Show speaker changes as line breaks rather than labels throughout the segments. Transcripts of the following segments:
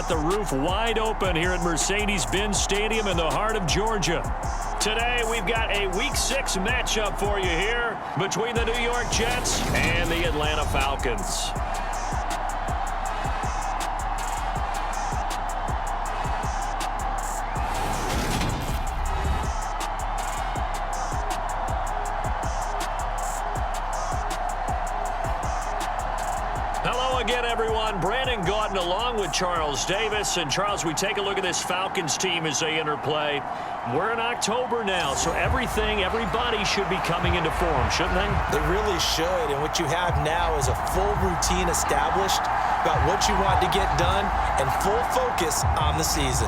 the roof wide open here at Mercedes-Benz Stadium in the heart of Georgia. Today, we've got a Week 6 matchup for you here between the New York Jets and the Atlanta Falcons. Hello again, everyone. Brandon Gautin along with Charles Davis. And, Charles, we take a look at this Falcons team as they enter play. We're in October now, so everybody should be coming into form, shouldn't they?
They really should. And what you have now is a full routine established about what you want to get done and full focus on the season.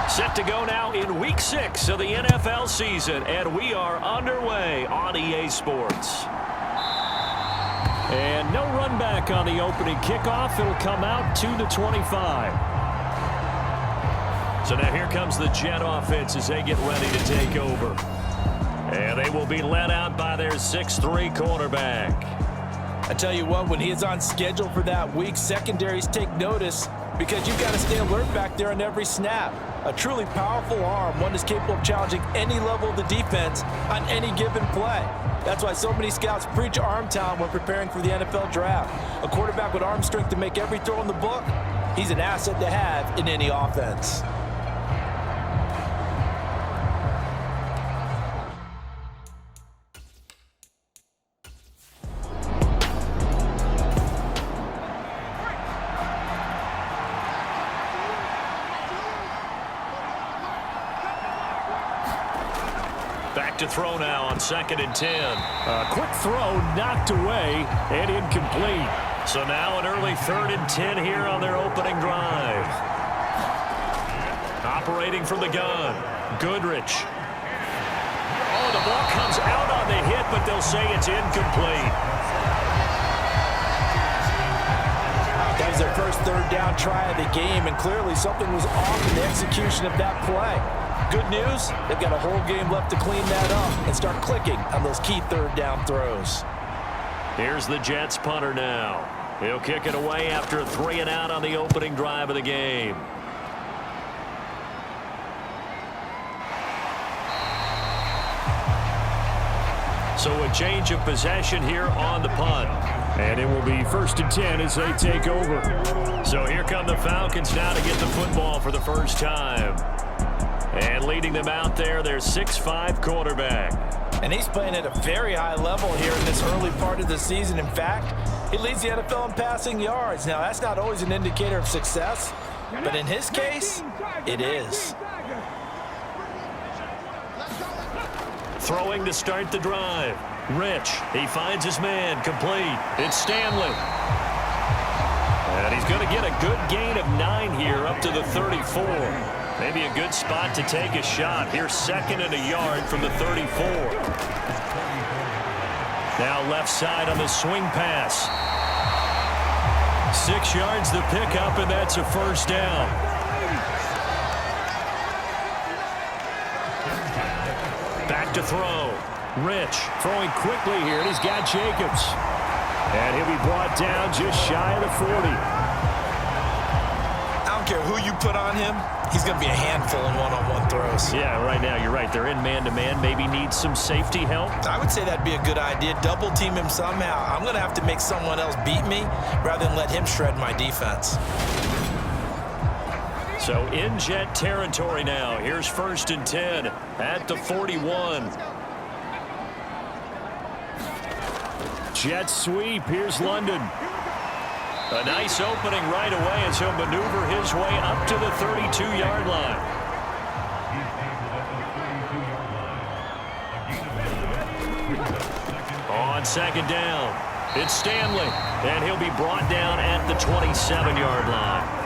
Set to go now in Week 6 of the NFL season, and we are underway on EA Sports. And no run back on the opening kickoff. It'll come out to the 25. So now here comes the Jet offense as they get ready to take over. And they will be led out by their 6'3" quarterback.
I tell you what, when he is on schedule for that week, secondaries take notice because you've got to stay alert back there on every snap. A truly powerful arm, one is capable of challenging any level of the defense on any given play. That's why so many scouts preach arm talent when preparing for the NFL draft. A quarterback with arm strength to make every throw in the book, he's an asset to have in any offense.
Back to throw now on 2nd and 10. A quick throw knocked away and incomplete. So now an early 3rd and 10 here on their opening drive. Operating from the gun, Goodrich. Oh, the ball comes out on the hit, but they'll say it's incomplete.
That was their first 3rd down try of the game, and clearly something was off in the execution of that play. Good news, they've got a whole game left to clean that up and start clicking on those key 3rd down throws.
Here's the Jets punter now. He'll kick it away after a 3 and out on the opening drive of the game. So a change of possession here on the punt. And it will be 1st and 10 as they take over. So here come the Falcons now to get the football for the first time. And leading them out there, their 6'5" quarterback.
And he's playing at a very high level here in this early part of the season. In fact, he leads the NFL in passing yards. Now, that's not always an indicator of success, but in his case, it is.
Throwing to start the drive. Rich, he finds his man, complete. It's Stanley. And he's going to get a good gain of 9 here up to the 34. Maybe a good spot to take a shot. Here's 2nd and a yard from the 34. Now left side on the swing pass. 6 yards the pickup, and that's a 1st down. Back to throw. Rich throwing quickly here, and he's got Jacobs. And he'll be brought down just shy of the 40.
I don't care who you put on him, he's going to be a handful in one-on-one throws.
Yeah, right now you're right. They're in man-to-man. Maybe need some safety help.
I would say that'd be a good idea. Double team him somehow. I'm going to have to make someone else beat me rather than let him shred my defense.
So in Jet territory now. Here's 1st and 10 at the 41. Jet sweep. Here's London. A nice opening right away as he'll maneuver his way up to the 32-yard line. On 2nd down, it's Stanley, and he'll be brought down at the 27-yard line.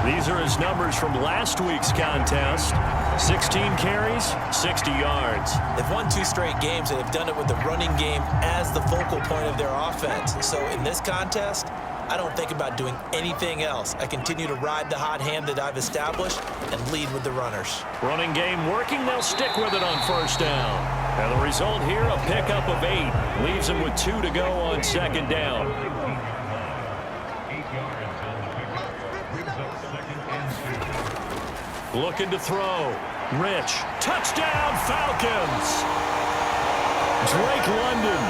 These are his numbers from last week's contest. 16 carries, 60 yards.
They've won 2 straight games, and they've done it with the running game as the focal point of their offense. So in this contest, I don't think about doing anything else. I continue to ride the hot hand that I've established and lead with the runners.
Running game working. They'll stick with it on 1st down. And the result here, a pickup of 8. Leaves them with 2 to go on 2nd down. looking to throw. Rich, touchdown Falcons! Drake London,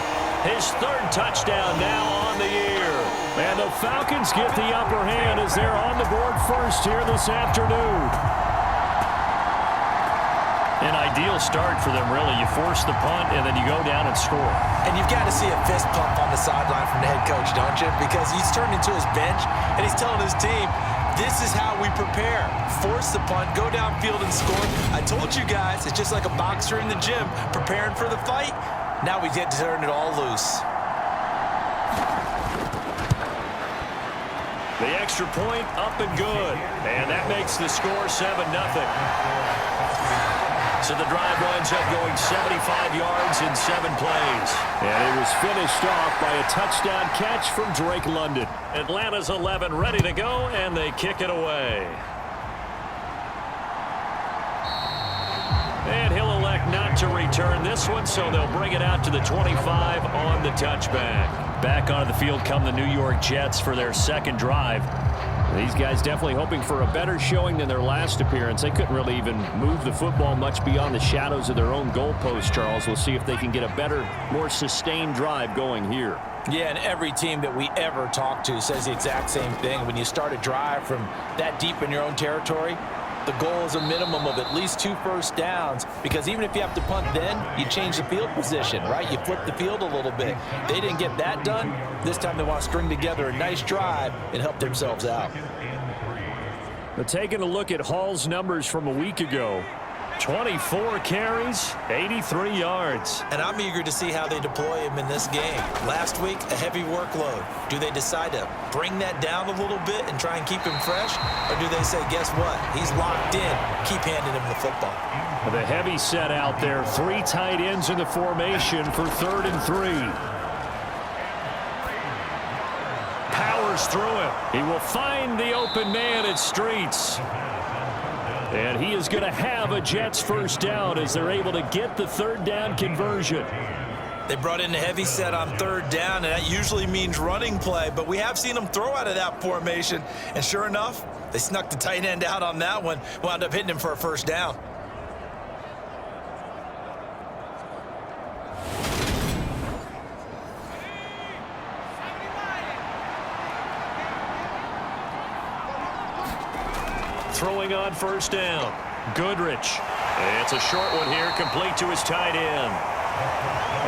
his third touchdown now on the year. And the Falcons get the upper hand as they're on the board first here this afternoon. An ideal start for them, really. You force the punt, and then you go down and score.
And you've got to see a fist pump on the sideline from the head coach, don't you? Because he's turned into his bench, and he's telling his team, this is how we prepare. Force the punt, go downfield and score. I told you guys, it's just like a boxer in the gym preparing for the fight. Now we get to turn it all loose.
The extra point up and good. And that makes the score 7-0. So the drive winds up going 75 yards in 7 plays. And it was finished off by a touchdown catch from Drake London. Atlanta's 11 ready to go, and they kick it away. And he'll elect not to return this one, so they'll bring it out to the 25 on the touchback. Back onto the field come the New York Jets for their second drive. These guys definitely hoping for a better showing than their last appearance. They couldn't really even move the football much beyond the shadows of their own goalpost, Charles. We'll see if they can get a better, more sustained drive going here.
Yeah, and every team that we ever talk to says the exact same thing. When you start a drive from that deep in your own territory, the goal is a minimum of at least 2 first downs, because even if you have to punt then, you change the field position, right? You flip the field a little bit. They didn't get that done. This time they want to string together a nice drive and help themselves out.
But taking a look at Hall's numbers from a week ago, 24 carries, 83 yards.
And I'm eager to see how they deploy him in this game. Last week, a heavy workload. Do they decide to bring that down a little bit and try and keep him fresh? Or do they say, guess what? He's locked in. Keep handing him the football.
The heavy set out there. 3 tight ends in the formation for 3rd and 3. Powers through it. He will find the open man at Streets. And he is going to have a Jets first down as they're able to get the 3rd down conversion.
They brought in a heavy set on 3rd down, and that usually means running play, but we have seen them throw out of that formation, and sure enough, they snuck the tight end out on that one, wound up hitting him for a first down.
Throwing on 1st down. Goodrich. It's a short one here, complete to his tight end.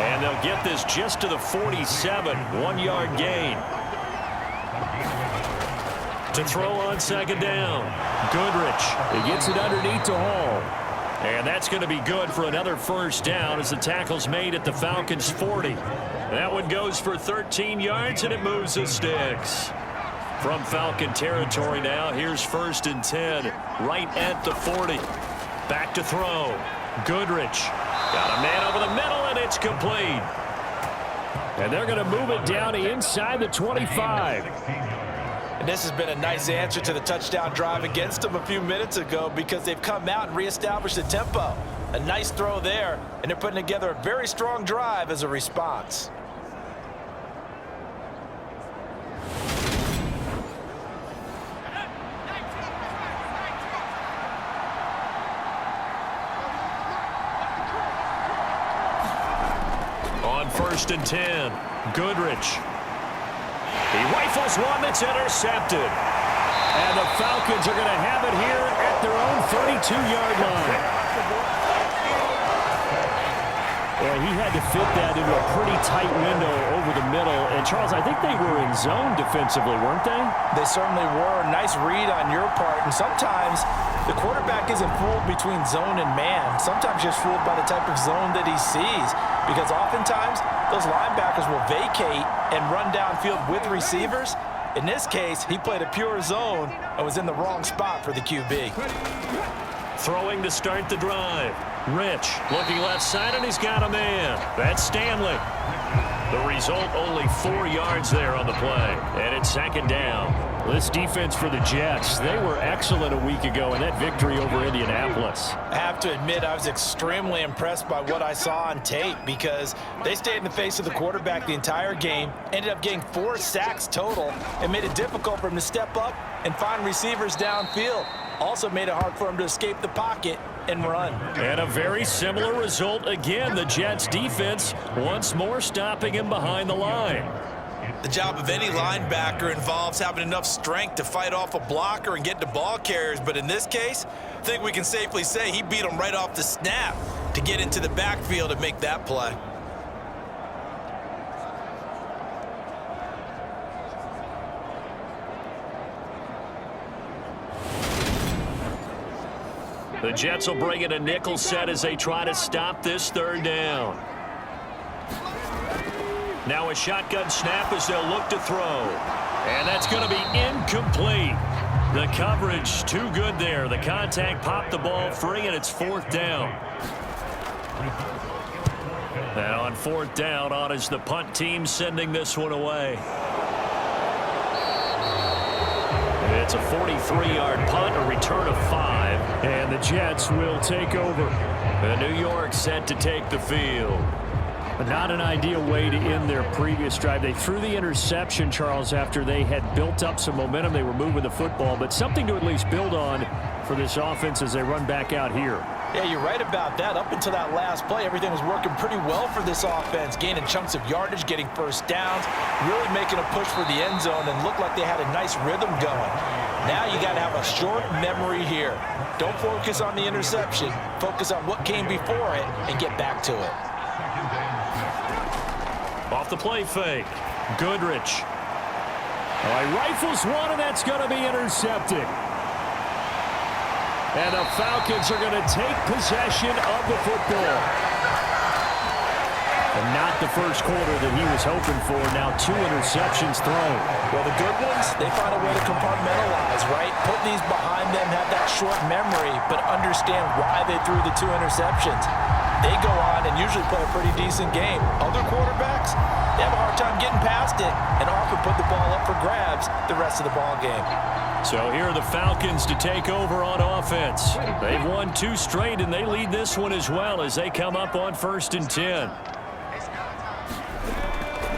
And they'll get this just to the 47, 1-yard gain. To throw on 2nd down. Goodrich. He gets it underneath to Hall. And that's going to be good for another first down as the tackle's made at the Falcons' 40. That one goes for 13 yards, and it moves the sticks. From Falcon territory now, here's 1st and 10, right at the 40. Back to throw. Goodrich. Got a man over the middle, and it's complete. And they're going to move it down inside the 25.
And this has been a nice answer to the touchdown drive against them a few minutes ago, because they've come out and reestablished the tempo. A nice throw there, and they're putting together a very strong drive as a response.
On 1st and 10, Goodrich. He rifles one that's intercepted. And the Falcons are going to have it here at their own 32-yard line. Yeah, he had to fit that into a pretty tight window over the middle. And, Charles, I think they were in zone defensively, weren't they?
They certainly were. Nice read on your part. And sometimes the quarterback isn't fooled between zone and man. Sometimes just fooled by the type of zone that he sees. Because oftentimes, those linebackers will vacate and run downfield with receivers. In this case, he played a pure zone and was in the wrong spot for the QB.
Throwing to start the drive. Rich looking left side, and he's got a man. That's Stanley. The result, only 4 yards there on the play. And it's 2nd down. This defense for the Jets, they were excellent a week ago in that victory over Indianapolis.
I have to admit, I was extremely impressed by what I saw on tape, because they stayed in the face of the quarterback the entire game, ended up getting 4 sacks total, and made it difficult for him to step up and find receivers downfield. Also made it hard for him to escape the pocket and run.
And a very similar result again. The Jets defense once more stopping him behind the line.
The job of any linebacker involves having enough strength to fight off a blocker and get to ball carriers. But in this case, I think we can safely say he beat him right off the snap to get into the backfield and make that play.
The Jets will bring in a nickel set as they try to stop this third down. Now a shotgun snap as they'll look to throw. And that's going to be incomplete. The coverage too good there. The contact popped the ball free, and it's fourth down. Now on fourth down, on is the punt team sending this one away. It's a 43-yard punt, a return of 5, and the Jets will take over. And New York set to take the field. But not an ideal way to end their previous drive. They threw the interception, Charles, after they had built up some momentum. They were moving the football, but something to at least build on for this offense as they run back out here.
Yeah, you're right about that. Up until that last play, everything was working pretty well for this offense, gaining chunks of yardage, getting first downs, really making a push for the end zone, and looked like they had a nice rhythm going. Now you got to have a short memory here. Don't focus on the interception. Focus on what came before it and get back to it.
Off the play fake. Goodrich. All right, rifles one, and that's going to be intercepted. And the Falcons are going to take possession of the football. And not the first quarter that he was hoping for. Now 2 interceptions thrown.
Well, the good ones, they find a way to compartmentalize, right? Put these behind them, have that short memory, but understand why they threw the 2 interceptions. They go on and usually play a pretty decent game. Other quarterbacks, they have a hard time getting past it and often put the ball up for grabs the rest of the ball game.
So here are the Falcons to take over on offense. They've won 2 straight, and they lead this one as well as they come up on 1st and 10.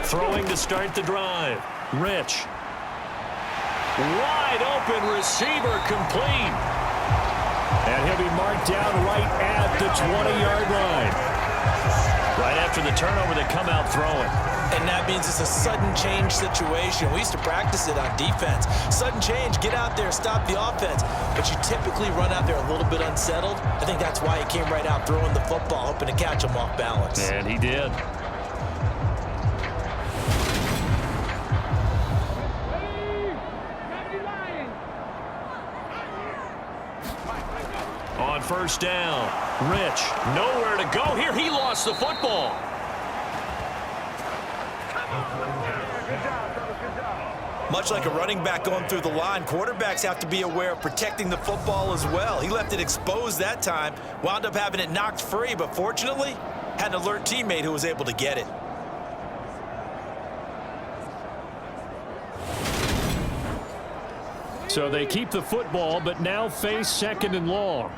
Throwing to start the drive. Rich. Wide open receiver complete. And he'll be marked down right at the 20-yard line. Right after the turnover, they come out throwing.
And that means it's a sudden change situation. We used to practice it on defense. Sudden change, get out there, stop the offense. But you typically run out there a little bit unsettled. I think that's why he came right out throwing the football, hoping to catch him off balance.
And he did. On 1st down, Rich, nowhere to go here. He lost the football.
Much like a running back going through the line, quarterbacks have to be aware of protecting the football as well. He left it exposed that time, wound up having it knocked free, but fortunately, had an alert teammate who was able to get it.
So they keep the football, but now face 2nd and long.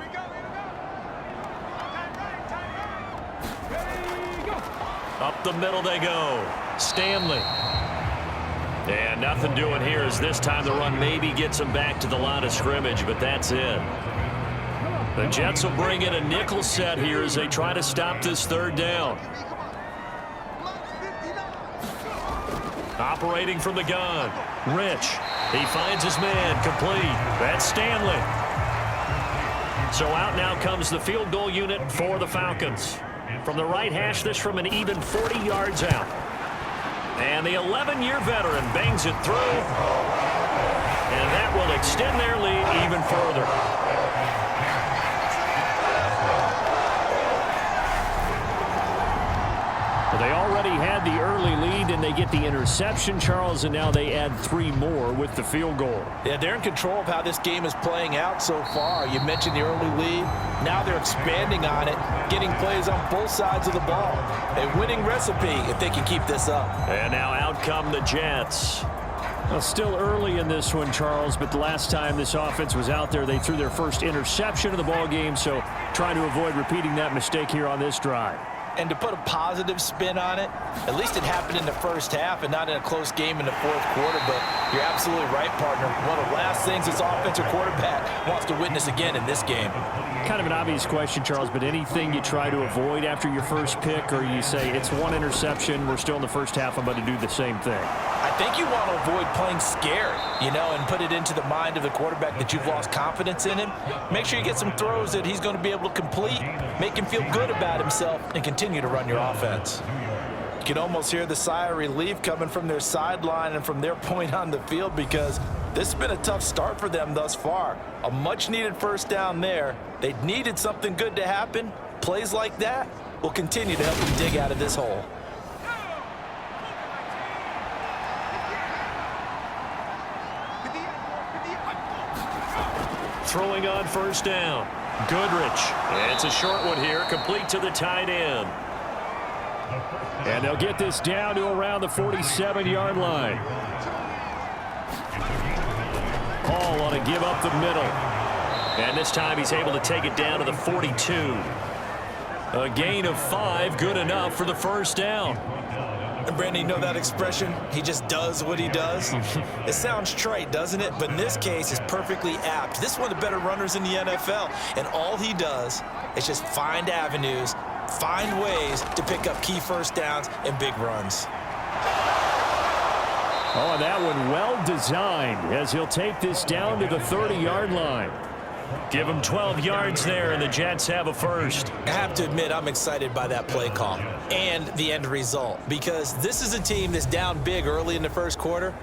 Up the middle they go. Stanley. And nothing doing here as this time the run maybe gets them back to the line of scrimmage, but that's it. The Jets will bring in a nickel set here as they try to stop this 3rd down. Operating from the gun. Rich. He finds his man complete. That's Stanley. So out now comes the field goal unit for the Falcons. From the right hash, this from an even 40 yards out. And the 11-year veteran bangs it through. And that will extend their lead even further. Well, they already had the early lead, and they get the interception, Charles, and now they add 3 more with the field goal.
Yeah, they're in control of how this game is playing out so far. You mentioned the early lead. Now they're expanding on it, getting plays on both sides of the ball. A winning recipe if they can keep this up.
And now out come the Jets. Well, still early in this one, Charles, but the last time this offense was out there, they threw their first interception of the ball game, so trying to avoid repeating that mistake here on this drive.
And to put a positive spin on it, at least it happened in the first half and not in a close game in the fourth quarter. But you're absolutely right, partner. One of the last things this offensive quarterback wants to witness again in this game.
Kind of an obvious question, Charles, but anything you try to avoid after your first pick, or you say it's one interception, we're still in the first half, I'm going to do the same thing?
I think you want to avoid playing scared, and put it into the mind of the quarterback that you've lost confidence in him. Make sure you get some throws that he's going to be able to complete, make him feel good about himself, and continue to run your offense. You can almost hear the sigh of relief coming from their sideline and from their point on the field, because this has been a tough start for them thus far. A much-needed first down there. They needed something good to happen. Plays like that will continue to help them dig out of this hole.
Throwing on first down. Goodrich. It's a short one here, complete to the tight end. And they'll get this down to around the 47-yard line. Hall on a give up the middle. And this time he's able to take it down to the 42. A gain of 5, good enough for the first down.
And Brandon, you know that expression? He just does what he does. It sounds trite, doesn't it? But in this case, it's perfectly apt. This is one of the better runners in the NFL. And all he does is just find avenues, find ways to pick up key first downs and big runs.
Oh, and that one well designed as he'll take this down to the 30-yard line. Give him 12 yards there, and the Jets have a first.
I have to admit, I'm excited by that play call and the end result, because this is a team that's down big early in the first quarter,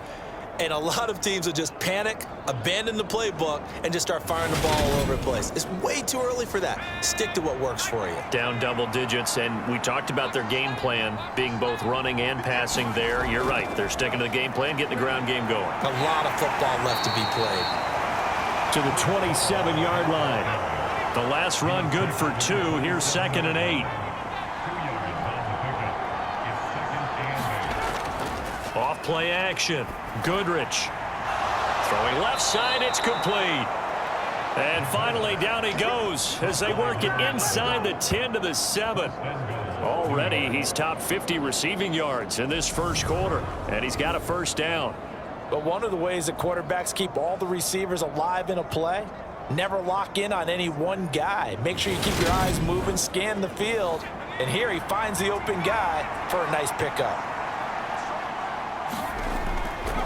and a lot of teams will just panic, abandon the playbook, and just start firing the ball all over the place. It's way too early for that. Stick to what works for you.
Down double digits, and we talked about their game plan being both running and passing there. You're right. They're sticking to the game plan, getting the ground game going.
A lot of football left to be played.
To the 27-yard line. The last run good for 2. Here's 2nd and 8. Off play action. Goodrich. Throwing left side, it's complete. And finally down he goes as they work it inside the 10 to the 7. Already he's top 50 receiving yards in this first quarter, and he's got a first down.
But one of the ways that quarterbacks keep all the receivers alive in a play, never lock in on any one guy. Make sure you keep your eyes moving, scan the field. And here he finds the open guy for a nice pickup.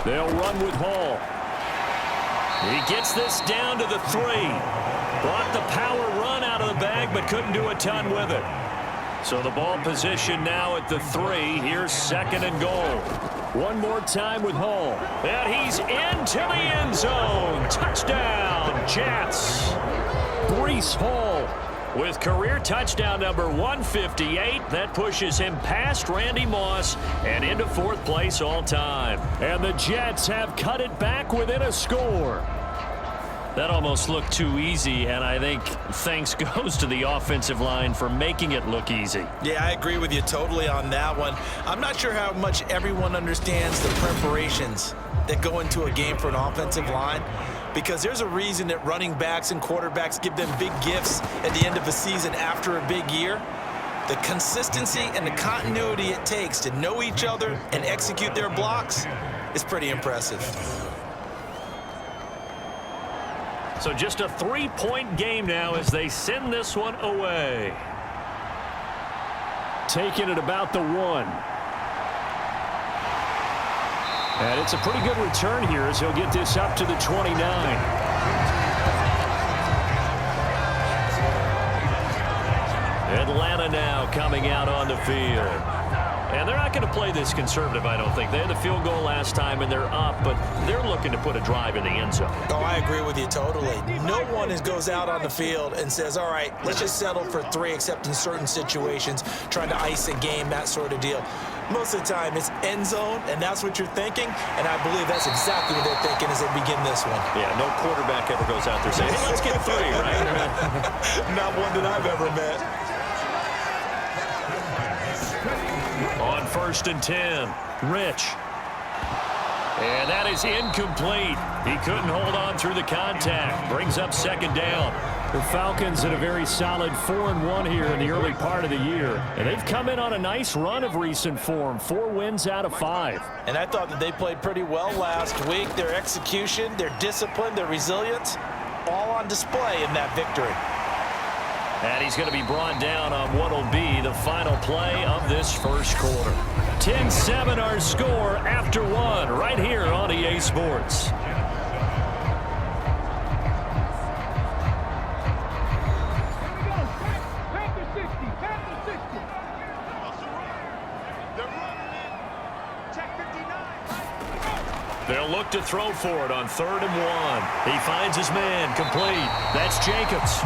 They'll run with Hall. He gets this down to the 3. Brought the power run out of the bag, but couldn't do a ton with it. So the ball position now at the 3. Here's 2nd and goal. One more time with Hall. And he's into the end zone. Touchdown, Jets. Breece Hall with career touchdown number 158. That pushes him past Randy Moss and into 4th place all time. And the Jets have cut it back within a score. That almost looked too easy, and I think thanks goes to the offensive line for making it look easy.
Yeah, I agree with you totally on that one. I'm not sure how much everyone understands the preparations that go into a game for an offensive line, because there's a reason that running backs and quarterbacks give them big gifts at the end of a season after a big year. The consistency and the continuity it takes to know each other and execute their blocks is pretty impressive.
So just a 3-point game now as they send this one away. Taking it about the 1. And it's a pretty good return here as he'll get this up to the 29. Atlanta now coming out on the field. And they're not going to play this conservative, I don't think. They had the field goal last time, and they're up, but they're looking to put a drive in the end zone.
Oh, I agree with you totally. No one goes out on the field and says, all right, let's just settle for 3, except in certain situations, trying to ice a game, that sort of deal. Most of the time, it's end zone, and that's what you're thinking, and I believe that's exactly what they're thinking as they begin this one.
Yeah, no quarterback ever goes out there saying, hey, let's get 3, right?
Not one that I've ever met.
On 1st and 10, Rich. And that is incomplete. He couldn't hold on through the contact. Brings up 2nd down. The Falcons had a very solid 4-1 here in the early part of the year. And they've come in on a nice run of recent form. 4 wins out of 5.
And I thought that they played pretty well last week. Their execution, their discipline, their resilience, all on display in that victory.
And he's going to be brought down on what will be the final play of this first quarter. 10-7 our score after 1 right here on EA Sports. They'll look to throw for it on 3rd and 1. He finds his man complete. That's Jacobs.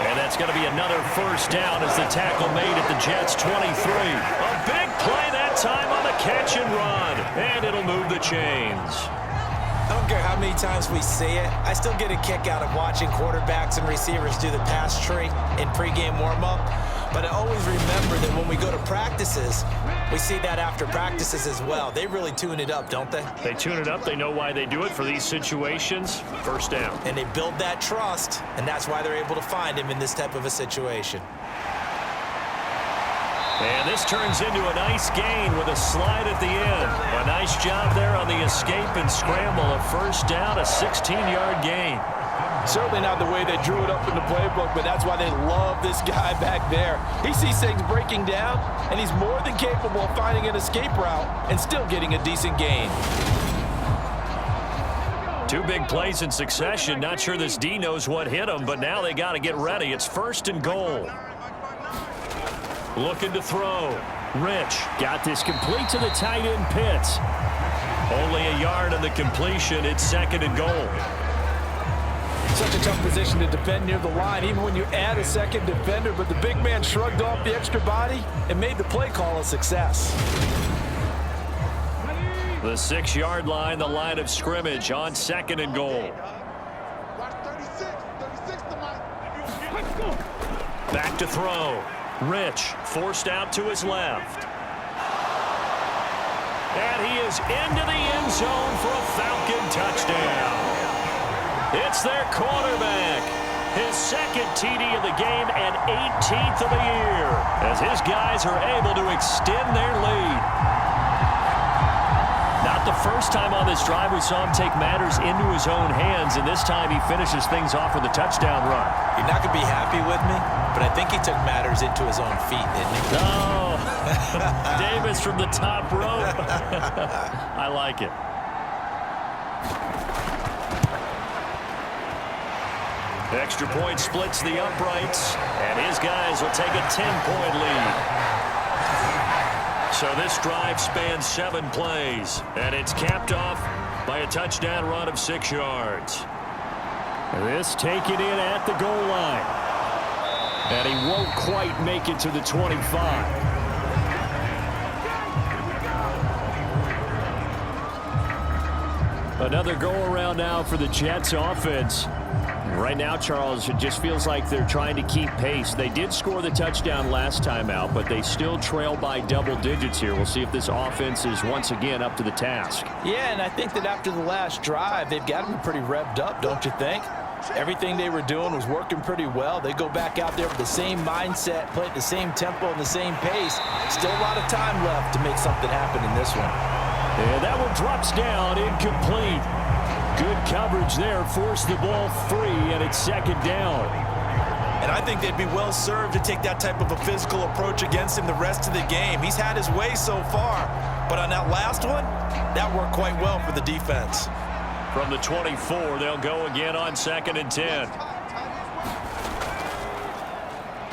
And that's going to be another first down as the tackle made at the Jets' 23. A big play that time on the catch and run. And it'll move the chains.
I don't care how many times we see it. I still get a kick out of watching quarterbacks and receivers do the pass tree in pregame warm-up. But I always remember that when we go to practices, we see that after practices as well. They really tune it up, don't they?
They tune it up. They know why they do it for these situations. First down.
And they build that trust, and that's why they're able to find him in this type of a situation.
And this turns into a nice gain with a slide at the end. A nice job there on the escape and scramble. A first down, a 16-yard gain.
Certainly not the way they drew it up in the playbook, but that's why they love this guy back there. He sees things breaking down, and he's more than capable of finding an escape route and still getting a decent gain.
2 big plays in succession. Not sure this D knows what hit him, but now they got to get ready. It's 1st and goal. Looking to throw. Rich got this complete to the tight end Pitts. Only a yard on the completion. It's 2nd and goal.
Such a tough position to defend near the line, even when you add a second defender, but the big man shrugged off the extra body and made the play call a success.
The 6-yard line, the line of scrimmage on 2nd and goal. Back to throw. Rich forced out to his left. And he is into the end zone for a Falcon touchdown. It's their quarterback. His 2nd TD of the game and 18th of the year as his guys are able to extend their lead. Not the first time on this drive we saw him take matters into his own hands, and this time he finishes things off with a touchdown run.
You're not going to be happy with me, but I think he took matters into his own feet, didn't he?
Oh, Davis from the top rope. I like it. Extra point splits the uprights, and his guys will take a 10-point lead. So this drive spans 7 plays, and it's capped off by a touchdown run of 6 yards. This taken in at the goal line. And he won't quite make it to the 25. Another go-around now for the Jets offense. Right now, Charles, it just feels like they're trying to keep pace. They did score the touchdown last time out, but they still trail by double digits here. We'll see if this offense is once again up to the task.
Yeah, and I think that after the last drive, they've got to be pretty revved up, don't you think? Everything they were doing was working pretty well. They go back out there with the same mindset, play at the same tempo and the same pace. Still a lot of time left to make something happen in this one.
And that one drops down, incomplete. Good coverage there, forced the ball free, and it's 2nd down.
And I think they'd be well served to take that type of a physical approach against him the rest of the game. He's had his way so far, but on that last one, that worked quite well for the defense.
From the 24, they'll go again on 2nd and 10.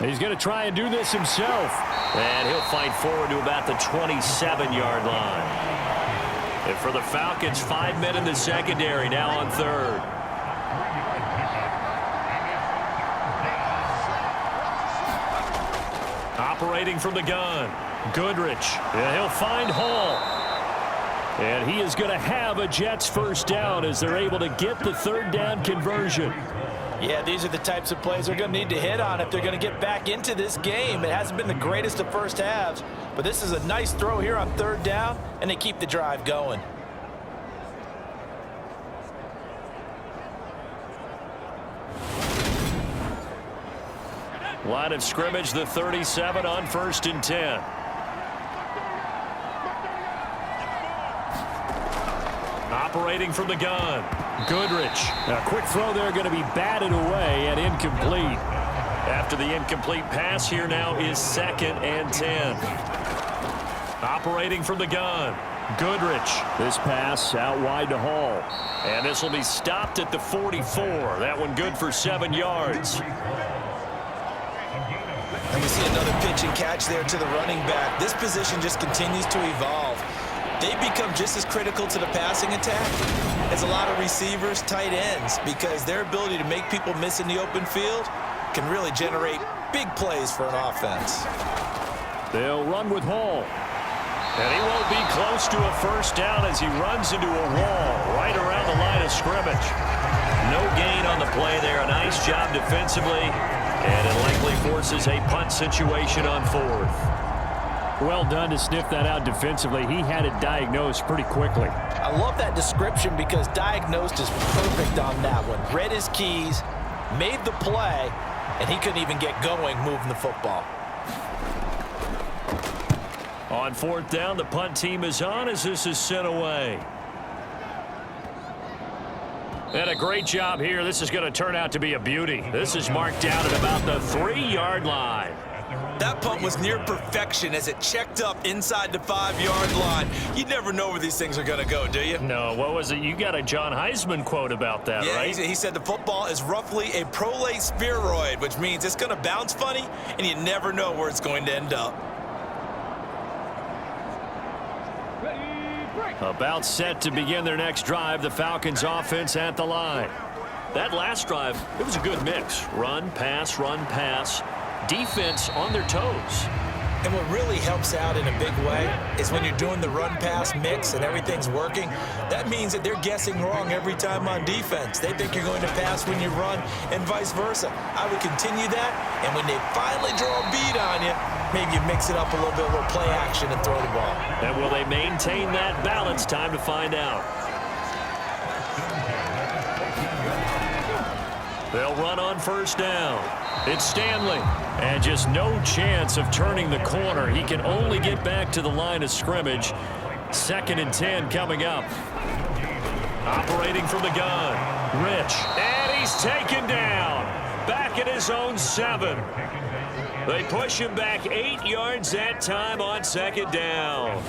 He's going to try and do this himself. And he'll fight forward to about the 27-yard line. And for the Falcons, 5 men in the secondary, now on 3rd. Operating from the gun, Goodrich. And he'll find Hall. And he is going to have a Jets first down as they're able to get the 3rd down conversion.
Yeah, these are the types of plays they're going to need to hit on if they're going to get back into this game. It hasn't been the greatest of first halves, but this is a nice throw here on 3rd down, and they keep the drive going.
Line of scrimmage, the 37 on 1st and 10. Operating from the gun, Goodrich. A quick throw there, going to be batted away and incomplete. After the incomplete pass, here now is 2nd and 10. Operating from the gun, Goodrich. This pass out wide to Hall. And this will be stopped at the 44. That one good for 7 yards.
And we see another pitch and catch there to the running back. This position just continues to evolve. They become just as critical to the passing attack as a lot of receivers, tight ends, because their ability to make people miss in the open field can really generate big plays for an offense.
They'll run with Hall. And he won't be close to a first down as he runs into a wall right around the line of scrimmage. No gain on the play there. A nice job defensively. And it likely forces a punt situation on 4th.
Well done to sniff that out defensively. He had it diagnosed pretty quickly.
I love that description because diagnosed is perfect on that one. Read his keys, made the play, and he couldn't even get going moving the football.
On 4th down, the punt team is on as this is sent away. And a great job here. This is going to turn out to be a beauty. This is marked down at about the 3-yard line.
That punt was near perfection as it checked up inside the 5-yard line. You never know where these things are going to go, do you?
No, what was it? You got a John Heisman quote about that, right?
Yeah, he said the football is roughly a prolate spheroid, which means it's going to bounce funny, and you never know where it's going to end up.
About set to begin their next drive, the Falcons offense at the line. That last drive, it was a good mix. Run, pass, defense on their toes.
And what really helps out in a big way is when you're doing the run-pass mix and everything's working, that means that they're guessing wrong every time on defense. They think you're going to pass when you run and vice versa. I would continue that, and when they finally draw a bead on you, maybe you mix it up a little bit, a little play action and throw the ball.
And will they maintain that balance? Time to find out. They'll run on 1st down. It's Stanley. And just no chance of turning the corner. He can only get back to the line of scrimmage. 2nd and 10 coming up. Operating from the gun, Rich. And he's taken down. Back at his own 7. They push him back 8 yards that time on 2nd down.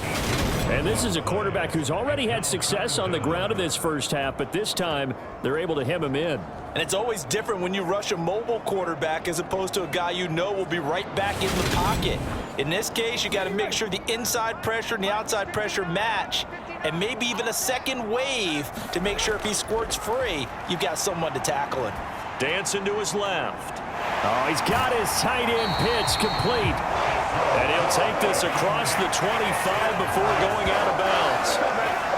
And this is a quarterback who's already had success on the ground in this first half, but this time they're able to hem him in.
And it's always different when you rush a mobile quarterback as opposed to a guy you know will be right back in the pocket. In this case, you got to make sure the inside pressure and the outside pressure match, and maybe even a second wave to make sure if he squirts free, you've got someone to tackle him.
Dancing to his left.
Oh, he's got his tight end pitch complete.
And he'll take this across the 25 before going out of bounds.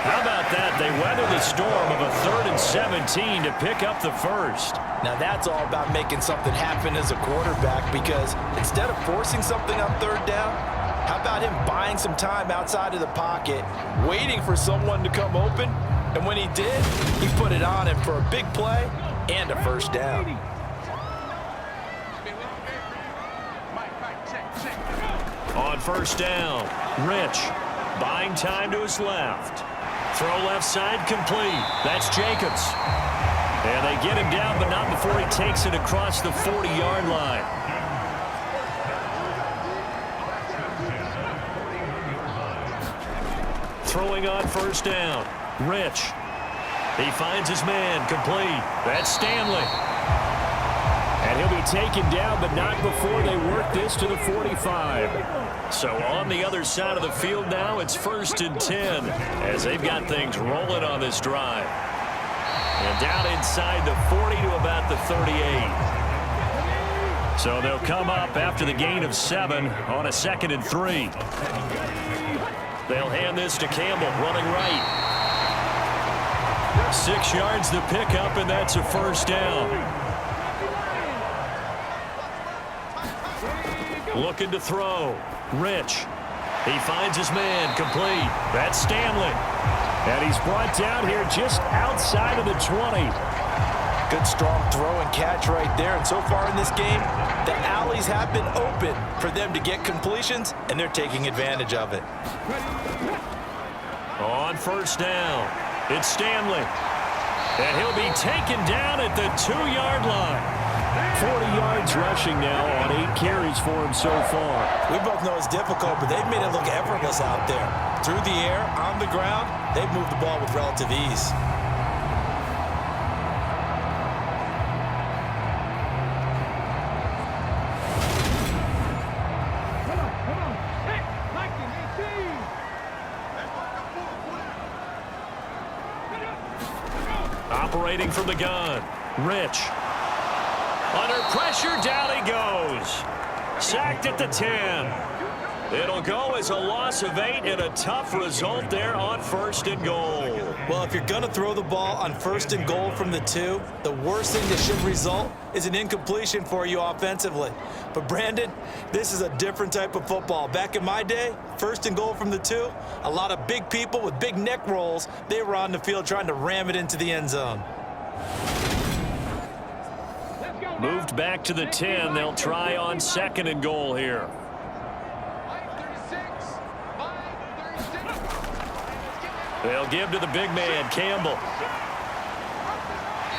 How about that? They weather the storm of a 3rd and 17 to pick up the first.
Now that's all about making something happen as a quarterback, because instead of forcing something on 3rd down, how about him buying some time outside of the pocket, waiting for someone to come open, and when he did, he put it on him for a big play and a 1st down.
On 1st down, Rich buying time to his left. Throw left side complete. That's Jacobs. And they get him down, but not before he takes it across the 40-yard line. Throwing on 1st down, Rich. He finds his man complete. That's Stanley.
And he'll be taken down, but not before they work this to the 45.
So on the other side of the field now, it's 1st and 10 as they've got things rolling on this drive. And down inside the 40 to about the 38. So they'll come up after the gain of 7 on a 2nd and 3. They'll hand this to Campbell, running right. 6 yards the pickup, and that's a 1st down. Looking to throw. Rich. He finds his man complete. That's Stanley.
And he's brought down here just outside of the 20.
Good, strong throw and catch right there. And so far in this game, the alleys have been open for them to get completions, and they're taking advantage of it.
On first down, it's Stanley. And he'll be taken down at the 2-yard line.
40 yards rushing now on 8 carries for him so far.
We both know it's difficult, but they've made it look effortless out there. Through the air, on the ground, they've moved the ball with relative ease.
Operating from the gun, Rich. Under pressure, down he goes. Sacked at the 10. It'll go as a loss of 8 and a tough result there on first and goal.
Well, if you're going to throw the ball on first and goal from the 2, the worst thing that should result is an incompletion for you offensively. But, Brandon, this is a different type of football. Back in my day, first and goal from the 2, a lot of big people with big neck rolls, they were on the field trying to ram it into the end zone.
Moved back to the 10. They'll try on second and goal here. They'll give to the big man, Campbell.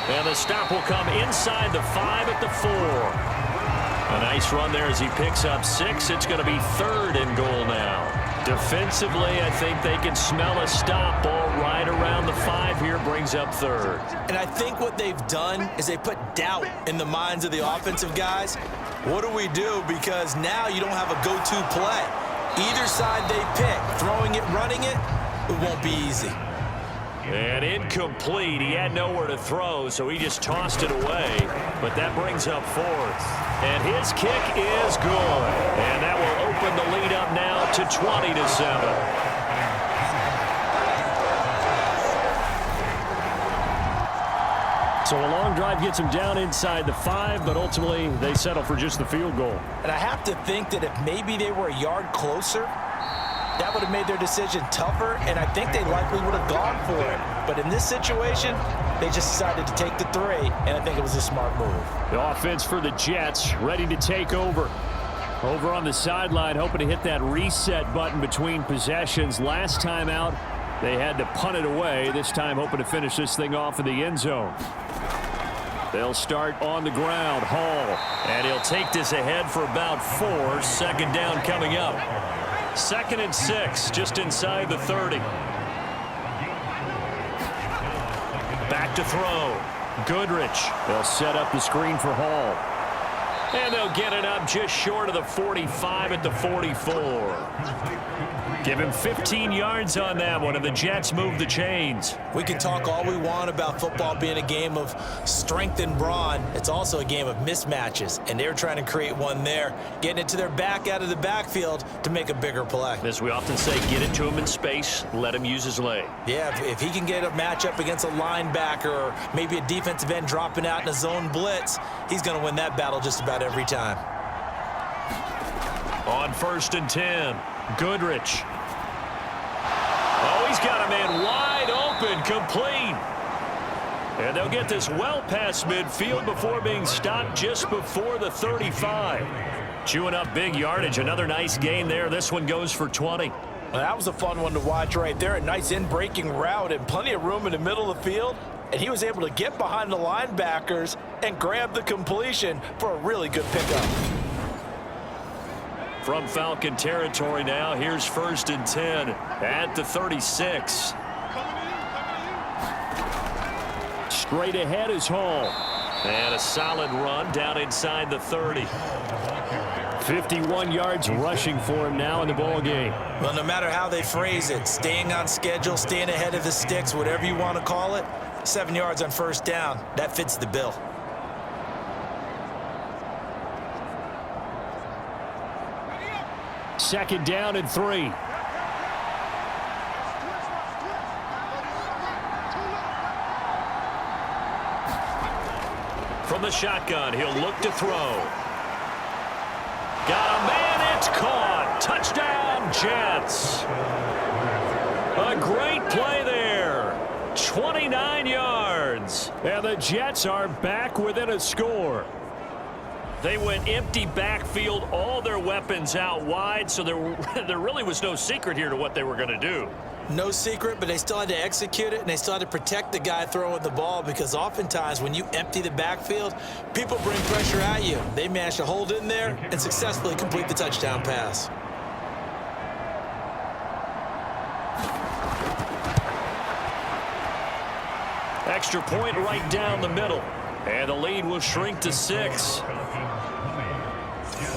And the stop will come inside the 5 at the 4. A nice run there as he picks up 6. It's going to be third and goal now. Defensively, I think they can smell a stop ball right around the 5 here, brings up third.
And I think what they've done is they put doubt in the minds of the offensive guys. What do we do? Because now you don't have a go-to play. Either side they pick, throwing it, running it, it won't be easy.
And incomplete. He had nowhere to throw, so he just tossed it away. But that brings up fourth. And his kick is good. And that will open the lead up now to 20-7.
So a long drive gets them down inside the 5, but ultimately they settle for just the field goal.
And I have to think that if maybe they were a yard closer, that would have made their decision tougher, and I think they likely would have gone for it. But in this situation, they just decided to take the 3, and I think it was a smart move.
The offense for the Jets ready to take over. Over on the sideline, hoping to hit that reset button between possessions. Last time out, they had to punt it away. This time hoping to finish this thing off in the end zone. They'll start on the ground. Hall. And he'll take this ahead for about 4. Second down coming up. 2nd and 6, just inside the 30. Back to throw. Goodrich. They'll set up the screen for Hall. And they'll get it up just short of the 45 at the 44. Give him 15 yards on that one, and the Jets move the chains.
We can talk all we want about football being a game of strength and brawn. It's also a game of mismatches, and they're trying to create one there, getting it to their back out of the backfield to make a bigger play.
As we often say, get it to him in space, let him use his leg.
Yeah, if he can get a matchup against a linebacker or maybe a defensive end dropping out in a zone blitz, he's going to win that battle just about every time.
On 1st and 10, Goodrich. Oh, he's got a man wide open, complete. And they'll get this well past midfield before being stopped just before the 35. Chewing up big yardage. Another nice gain there. This one goes for 20.
Well, that was a fun one to watch right there. A nice in-breaking route and plenty of room in the middle of the field. And he was able to get behind the linebackers and grab the completion for a really good pickup.
From Falcon territory now, here's 1st and 10 at the 36.
Straight ahead is Hall.
And a solid run down inside the 30.
51 yards rushing for him now in the ball game.
Well, no matter how they phrase it, staying on schedule, staying ahead of the sticks, whatever you want to call it, 7 yards on 1st down, that fits the bill.
Second down and 3.
From the shotgun, he'll look to throw. Got a man, it's caught. Touchdown, Jets. A great play there. 29 yards. yards.
And the Jets are back within a score.
They went empty backfield, all their weapons out wide, so there really was no secret here to what they were going to do.
No secret, but they still had to execute it, and they still had to protect the guy throwing the ball, because oftentimes when you empty the backfield, people bring pressure at you. They managed to hold in there and successfully complete the touchdown pass.
Extra point right down the middle. And the lead will shrink to 6.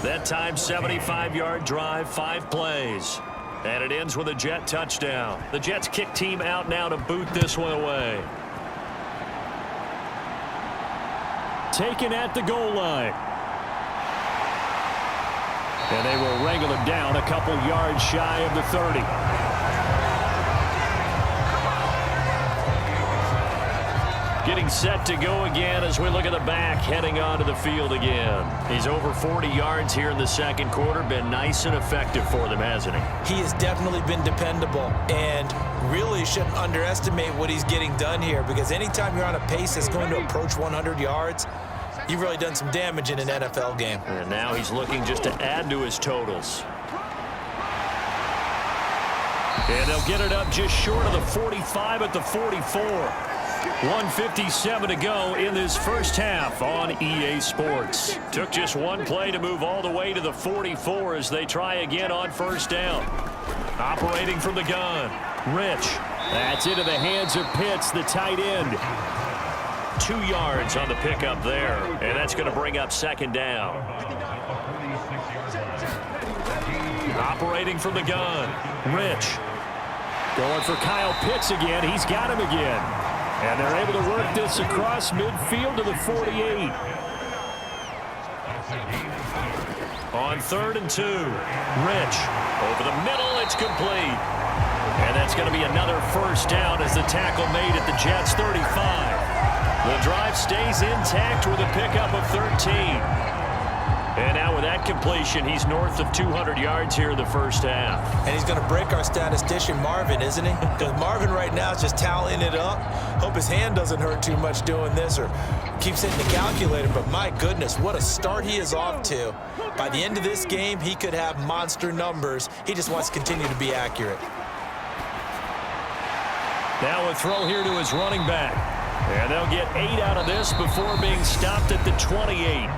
That time, 75-yard drive, 5 plays. And it ends with a Jet touchdown. The Jets kick team out now to boot this one away.
Taken at the goal line. And they will wrangle him down a couple yards shy of the 30.
Getting set to go again as we look at the back heading onto the field again. He's over 40 yards here in the second quarter. Been nice and effective for them, hasn't he?
He has definitely been dependable, and really shouldn't underestimate what he's getting done here, because anytime you're on a pace that's going to approach 100 yards, you've really done some damage in an NFL game.
And now he's looking just to add to his totals. And they'll get it up just short of the 45 at the 44. 1:57 to go in this first half on EA Sports. Took just one play to move all the way to the 44 as they try again on first down. Operating from the gun, Rich.
That's into the hands of Pitts, the tight end.
2 yards on the pickup there, and that's going to bring up second down. Operating from the gun, Rich.
Going for Kyle Pitts again. He's got him again. And they're able to work this across midfield to the 48.
On 3rd and 2, Rich. Over the middle, it's complete. And that's going to be another first down as the tackle made at the Jets' 35. The drive stays intact with a pickup of 13. And now with that completion, he's north of 200 yards here in the first half.
And he's going to break our statistician Marvin, isn't he? Because Marvin right now is just tallying it up. Hope his hand doesn't hurt too much doing this or keeps hitting the calculator. But my goodness, what a start he is off to. By the end of this game, he could have monster numbers. He just wants to continue to be accurate.
Now a throw here to his running back. And they'll get 8 out of this before being stopped at the 28.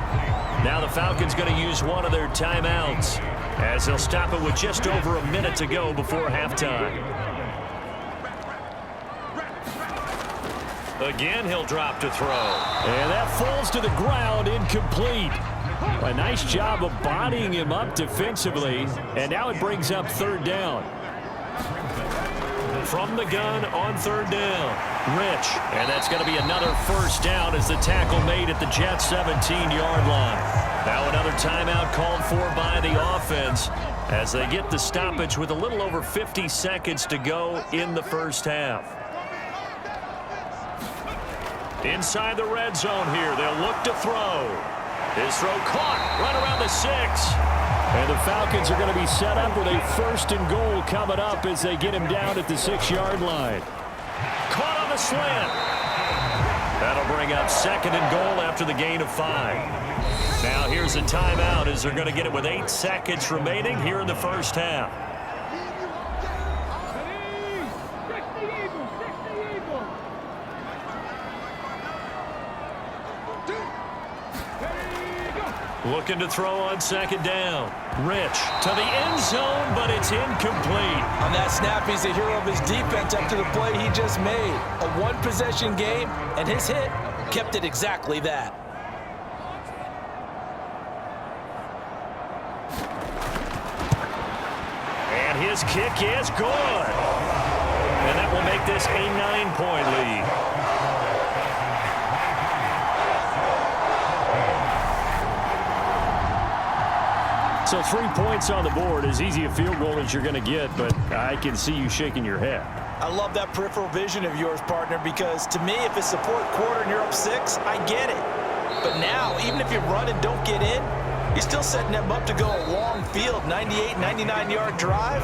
Now the Falcons going to use one of their timeouts as they'll stop it with just over a minute to go before halftime. Again, he'll drop to throw.
And that falls to the ground, incomplete. A nice job of bodying him up defensively. And now it brings up 3rd down.
From the gun on 3rd down, Rich. And that's going to be another first down as the tackle made at the Jets' 17-yard line. Now another timeout called for by the offense as they get the stoppage with a little over 50 seconds to go in the first half. Inside the red zone here, they'll look to throw. His throw caught right around the 6.
And the Falcons are going to be set up with a 1st and goal coming up as they get him down at the 6-yard line.
Caught on the slant. That'll bring up 2nd and goal after the gain of 5. Now here's a timeout as they're going to get it with 8 seconds remaining here in the first half. Looking to throw on 2nd down. Rich to the end zone, but it's incomplete.
On that snap, he's the hero of his defense after the play he just made. A one-possession game, and his hit kept it exactly that.
And his kick is good. And that will make this a 9-point lead.
So 3 points on the board, as easy a field goal as you're going to get, but I can see you shaking your head.
I love that peripheral vision of yours, partner, because to me, if it's the 4th quarter and you're up 6, I get it. But now, even if you run and don't get in, you're still setting them up to go a long field, 98, 99-yard drive.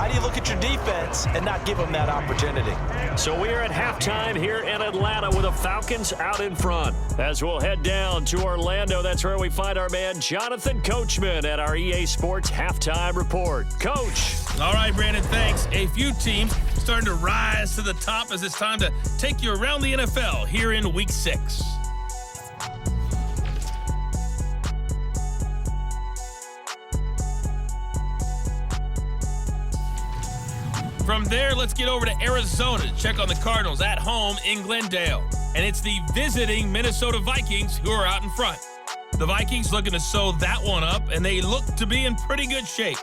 How do you look at your defense and not give them that opportunity?
So we are at halftime here in Atlanta with the Falcons out in front. As we'll head down to Orlando, that's where we find our man Jonathan Coachman at our EA Sports Halftime Report. Coach.
All right, Brandon, thanks. A few teams starting to rise to the top as it's time to take you around the NFL here in Week 6. From there, let's get over to Arizona to check on the Cardinals at home in Glendale. And it's the visiting Minnesota Vikings who are out in front. The Vikings looking to sew that one up, and they look to be in pretty good shape.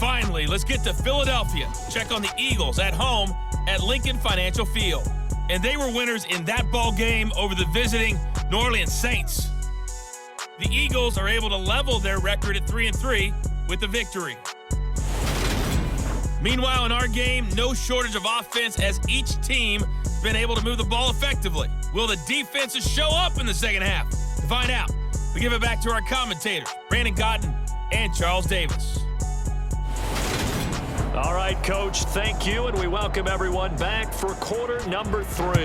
Finally, let's get to Philadelphia. Check on the Eagles at home at Lincoln Financial Field. And they were winners in that ball game over the visiting New Orleans Saints. The Eagles are able to level their record at 3-3 with the victory. Meanwhile, in our game, no shortage of offense as each team has been able to move the ball effectively. Will the defenses show up in the second half? To find out, we give it back to our commentators, Brandon Cotton and Charles Davis.
All right, Coach, thank you, and we welcome everyone back for quarter number 3.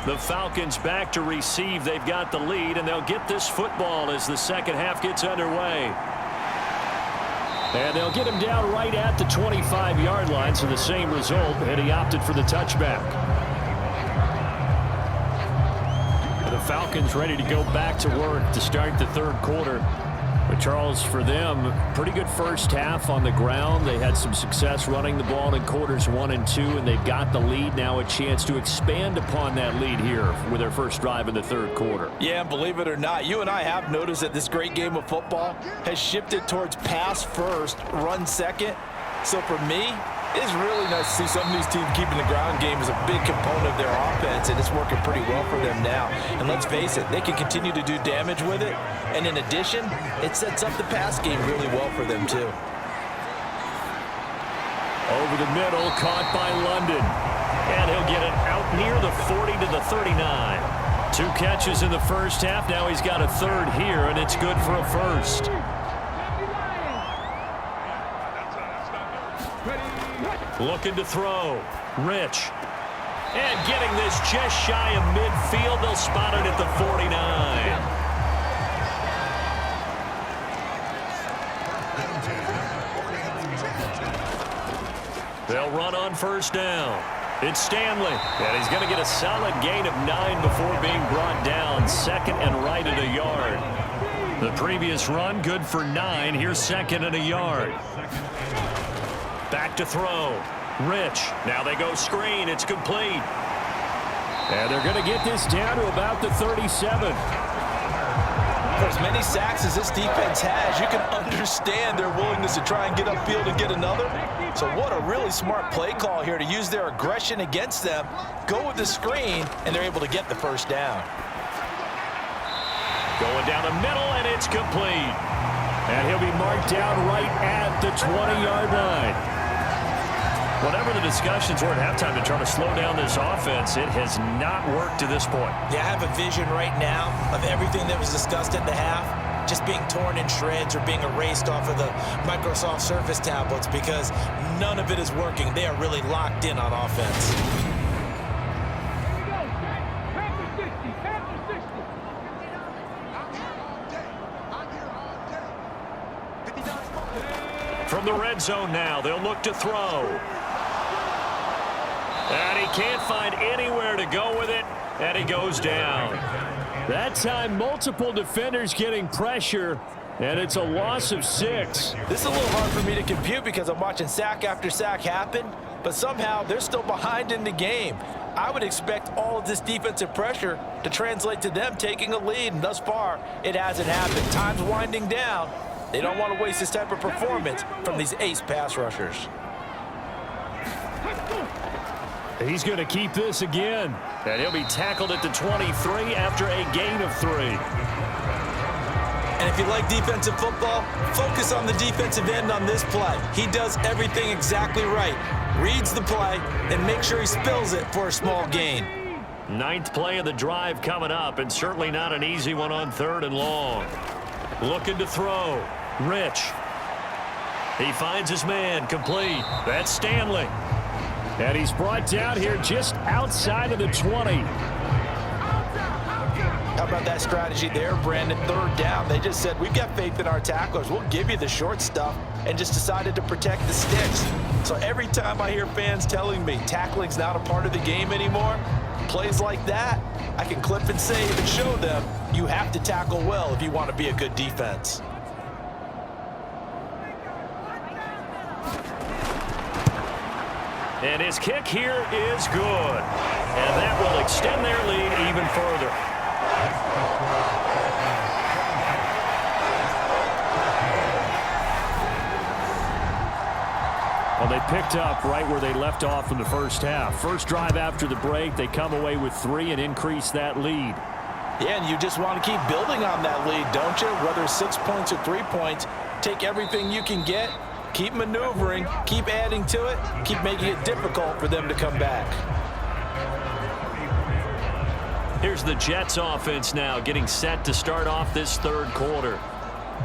The Falcons back to receive. They've got the lead, and they'll get this football as the second half gets underway. And they'll get him down right at the 25-yard line, so the same result, and he opted for the touchback. The Falcons ready to go back to work to start the third quarter. But Charles, for them, pretty good first half on the ground. They had some success running the ball in quarters 1 and 2, and they've got the lead now, a chance to expand upon that lead here with their first drive in the third quarter.
Yeah, believe it or not, you and I have noticed that this great game of football has shifted towards pass first, run second. So for me, it's really nice to see some of these teams keeping the ground game as a big component of their offense, and it's working pretty well for them now. And let's face it, they can continue to do damage with it. And in addition, it sets up the pass game really well for them too.
Over the middle, caught by London. And he'll get it out near the 40 to the 39. 2 catches in the first half. Now he's got a third here, and it's good for a first. Looking to throw. Rich. And getting this just shy of midfield. They'll spot it at the 49. They'll run on first down. It's Stanley. And he's going to get a solid gain of 9 before being brought down. Second and right at a yard. The previous run good for 9. Here's second and a yard. Back to throw. Rich. Now they go screen. It's complete. And they're going to get this down to about the 37.
For as many sacks as this defense has, you can understand their willingness to try and get upfield and get another. So what a really smart play call here to use their aggression against them, go with the screen, and they're able to get the first down.
Going down the middle, and it's complete. And he'll be marked down right at the 20-yard line. Whatever the discussions were at halftime to try to slow down this offense, it has not worked to this point.
Yeah, I have a vision right now of everything that was discussed at the half just being torn in shreds or being erased off of the Microsoft Surface tablets because none of it is working. They are really locked in on offense.
From the red zone now, they'll look to throw. And he can't find anywhere to go with it, and he goes down. That time, multiple defenders getting pressure, and it's a loss of 6.
This is a little hard for me to compute because I'm watching sack after sack happen, but somehow they're still behind in the game. I would expect all of this defensive pressure to translate to them taking a lead, and thus far, it hasn't happened. Time's winding down. They don't want to waste this type of performance from these ace pass rushers.
He's going to keep this again. And he'll be tackled at the 23 after a gain of 3.
And if you like defensive football, focus on the defensive end on this play. He does everything exactly right. Reads the play and makes sure he spills it for a small gain.
9th play of the drive coming up, and certainly not an easy one on 3rd and long. Looking to throw. Rich. He finds his man, complete. That's Stanley.
And he's brought down here just outside of the 20.
How about that strategy there, Brandon? Third down, they just said, we've got faith in our tacklers. We'll give you the short stuff, and just decided to protect the sticks. So every time I hear fans telling me tackling's not a part of the game anymore, plays like that, I can clip and save and show them you have to tackle well if you want to be a good defense.
And his kick here is good. And that will extend their lead even further.
Well, they picked up right where they left off in the first half. First drive after the break, they come away with 3 and increase that lead.
Yeah, and you just want to keep building on that lead, don't you? Whether it's 6 points or 3 points, take everything you can get, keep maneuvering, keep adding to it, keep making it difficult for them to come back.
Here's the Jets offense now getting set to start off this third quarter.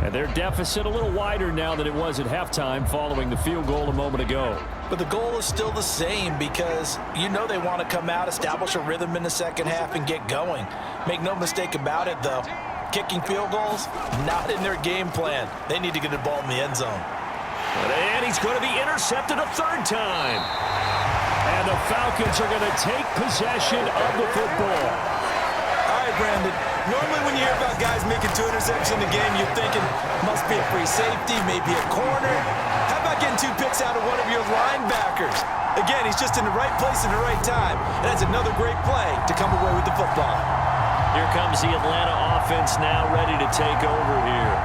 And their deficit a little wider now than it was at halftime following the field goal a moment ago.
But the goal is still the same because you know they want to come out, establish a rhythm in the second half, and get going. Make no mistake about it, though. Kicking field goals, not in their game plan. They need to get the ball in the end zone.
And he's going to be intercepted a third time.
And the Falcons are going to take possession of the football.
All right, Brandon. Normally when you hear about guys making 2 interceptions in the game, you're thinking must be a free safety, maybe a corner. How about getting 2 picks out of one of your linebackers? Again, he's just in the right place at the right time. And that's another great play to come away with the football.
Here comes the Atlanta offense now ready to take over here.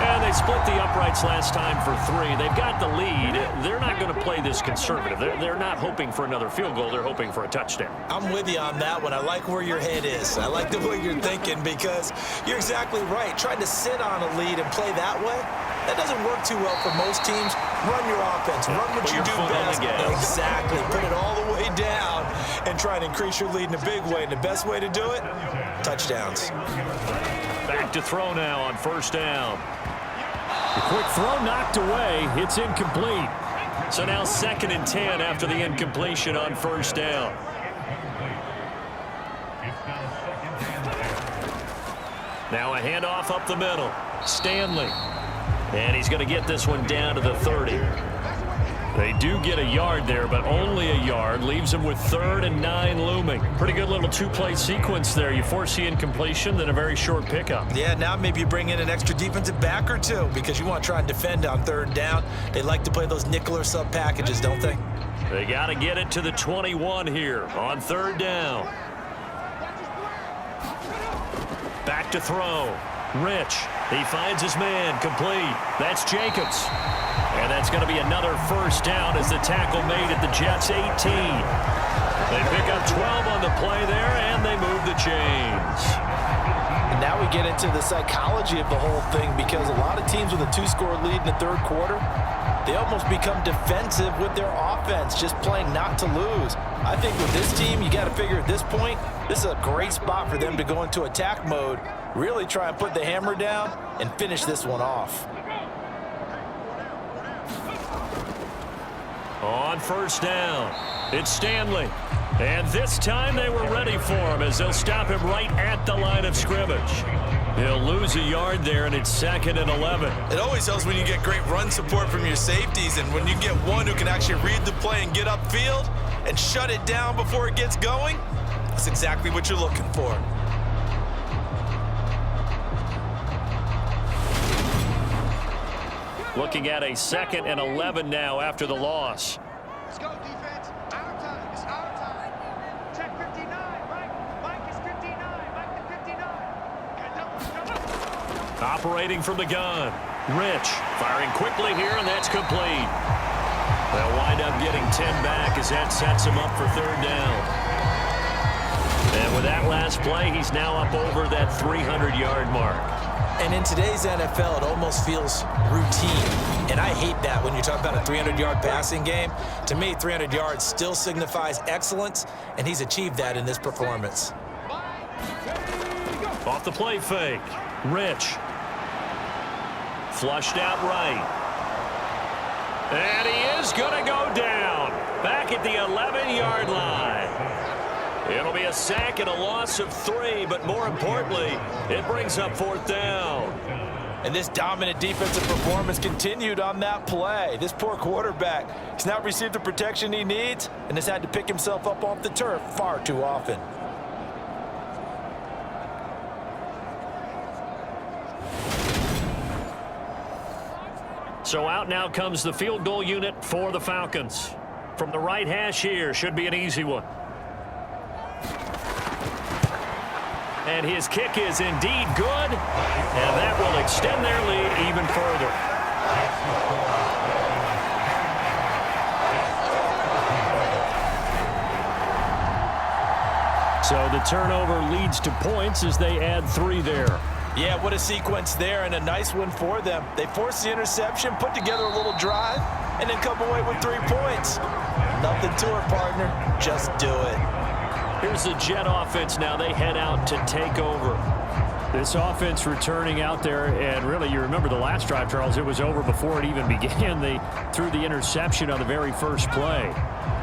And they split the uprights last time for 3. They've got the lead. They're not going to play this conservative. They're not hoping for another field goal. They're hoping for a touchdown.
I'm with you on that one. I like where your head is. I like the way you're thinking because you're exactly right. Trying to sit on a lead and play that way, that doesn't work too well for most teams. Run your offense. Run what you do best. Exactly. Put it all the way down and try and increase your lead in a big way. And the best way to do it, touchdowns.
Back to throw now on first down.
The quick throw knocked away. It's incomplete.
So now 2nd and 10 after the incompletion on first down. Now a handoff up the middle. Stanley. And he's going to get this one down to the 30. They do get a yard there, but only a yard. Leaves them with 3rd and 9 looming. Pretty good little 2-play sequence there. You force the incompletion, then a very short pickup.
Yeah, now maybe you bring in an extra defensive back or 2 because you want to try and defend on 3rd down. They like to play those nickel or sub packages, don't they?
They got to get it to the 21 here on 3rd down. Back to throw. Rich. He finds his man, complete. That's Jacobs. And that's going to be another first down as the tackle made at the Jets' 18. They pick up 12 on the play there, and they move the chains.
And now we get into the psychology of the whole thing because a lot of teams with a 2-score lead in the third quarter, they almost become defensive with their offense, just playing not to lose. I think with this team, you got to figure at this point, this is a great spot for them to go into attack mode, really try and put the hammer down and finish this one off.
On first down, it's Stanley. And this time they were ready for him as they'll stop him right at the line of scrimmage. He'll lose a yard there, and it's 2nd and 11.
It always helps when you get great run support from your safeties, and when you get one who can actually read the play and get upfield and shut it down before it gets going, that's exactly what you're looking for.
Looking at a 2nd and 11 now after the loss.
Let's go, defense. Our time. It's our time. Check 59. Mike is 59. Mike the 59.
Operating from the gun. Rich firing quickly here, and that's complete. They'll wind up getting 10 back as that sets him up for 3rd down. And with that last play, he's now up over that 300-yard mark.
And in today's NFL, it almost feels routine. And I hate that when you talk about a 300-yard passing game. To me, 300 yards still signifies excellence, and he's achieved that in this performance.
Off the play fake. Rich. Flushed out right. And he is going to go down. Back at the 11-yard line. It'll be a sack and a loss of 3, but more importantly, it brings up 4th down.
And this dominant defensive performance continued on that play. This poor quarterback has not received the protection he needs and has had to pick himself up off the turf far too often.
So out now comes the field goal unit for the Falcons. From the right hash here, should be an easy one. And his kick is indeed good, and that will extend their lead even further.
So the turnover leads to points as they add 3 there.
Yeah, what a sequence there, and a nice one for them. They forced the interception, put together a little drive, and then come away with 3 points. Nothing to it, partner. Just do it.
Here's the Jet offense now. They head out to take over.
This offense returning out there, and really, you remember the last drive, Charles, it was over before it even began. They threw the interception on the very first play.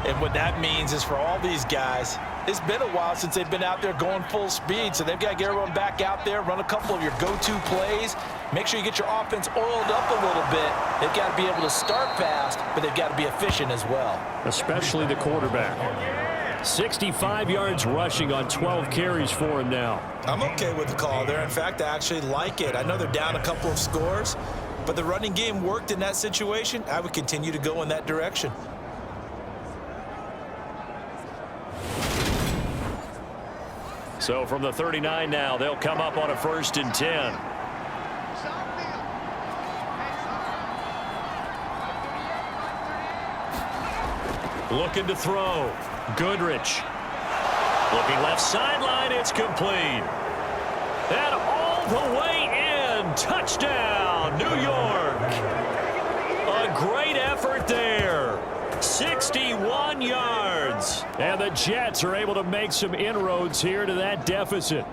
And what that means is for all these guys, it's been a while since they've been out there going full speed, so they've got to get everyone back out there, run a couple of your go-to plays, make sure you get your offense oiled up a little bit. They've got to be able to start fast, but they've got to be efficient as well.
Especially the quarterback. 65 yards rushing on 12 carries for him now.
I'm okay with the call there. In fact, I actually like it. I know they're down a couple of scores, but the running game worked in that situation. I would continue to go in that direction.
So from the 39 now, they'll come up on a 1st and 10. Looking to throw. Goodrich. Looking left sideline. It's complete. And all the way in. Touchdown, New York. A great effort there. 61 yards.
And the Jets are able to make some inroads here to that deficit.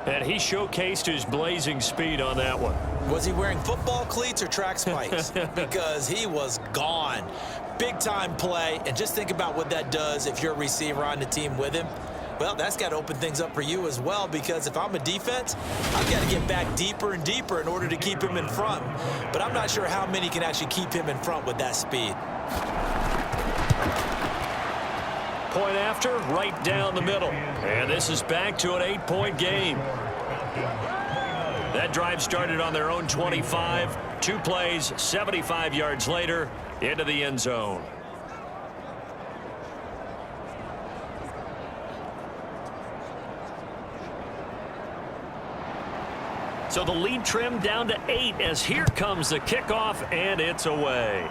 And he showcased his blazing speed on that one.
Was he wearing football cleats or track spikes? Because he was gone. Big-time play, and just think about what that does if you're a receiver on the team with him. Well, that's got to open things up for you as well, because if I'm a defense, I've got to get back deeper and deeper in order to keep him in front. But I'm not sure how many can actually keep him in front with that speed.
Point after, right down the middle. And this is back to an 8-point game. That drive started on their own 25. 2 plays, 75 yards later, into the end zone. So the lead trimmed down to 8 as here comes the kickoff, and it's away.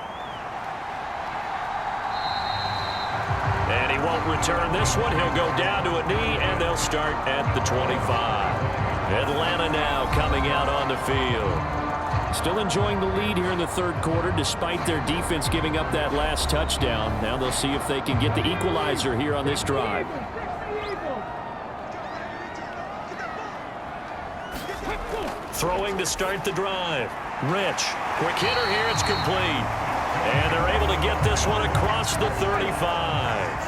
And he won't return this one. He'll go down to a knee, and they'll start at the 25. Atlanta now coming out on the field.
Still enjoying the lead here in the 3rd quarter despite their defense giving up that last touchdown. Now they'll see if they can get the equalizer here on this drive.
Throwing to start the drive. Rich. Quick hitter here. It's complete. And they're able to get this one across the 35.